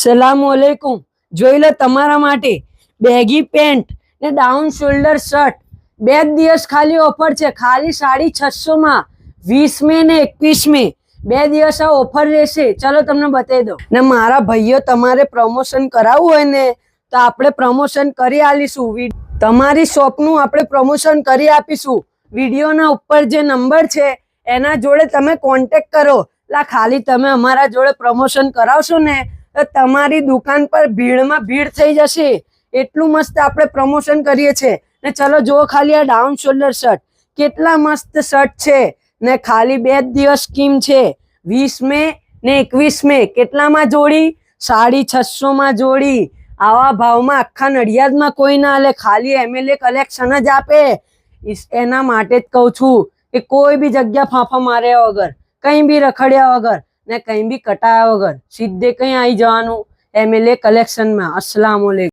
સલામુઅલૈકુમ। જોઈ લો તમારા માટે બેગી પેન્ટ ને ડાઉન શોલ્ડર શર્ટ 2 દિવસ ખાલી ઓફર છે, ખાલી 650 માં 20 મે ને 21 મે 2 દિવસ આ ઓફર રહેશે। ચલો તમને બતાવી દો ને મારા ભાઈઓ, તમારે પ્રમોશન કરાવવું હોય ને તો આપણે પ્રમોશન કરી આલીશું। તમારી શોપનું આપણે પ્રમોશન કરી આપીશું। વિડીયોના ઉપર જે નંબર છે એના જોડે તમે કોન્ટેક્ટ કરો। ખાલી તમે અમારા જોડે પ્રમોશન કરાવશો ને તો તમારી દુકાન પર ભીડમાં ભીડ થઈ જશે। એટલું મસ્ત આપણે પ્રમોશન કરીએ છીએ ને ચલો જુઓ ખાલી આ ડાઉન શોલ્ડર શર્ટ કેટલા મસ્ત શર્ટ છે ને ખાલી 2 દિવસ સ્કીમ છે, 20 મે ને 21 મે। કેટલામાં જોડી? 650 માં જોડી। આવા ભાવમાં આખા નડિયાદમાં કોઈ ના લે, ખાલી MLA કલેક્શન જ આપે। એના માટે જ કહું છું કે કોઈ બી જગ્યા ફાંફા માર્યા વગર, કંઈ બી રખડ્યા વગર ને કંઈ બી કટાયા વગર સીધે કંઈ આવી જવાનું MLA કલેક્શનમાં। અસ્સલામુ અલૈકુમ।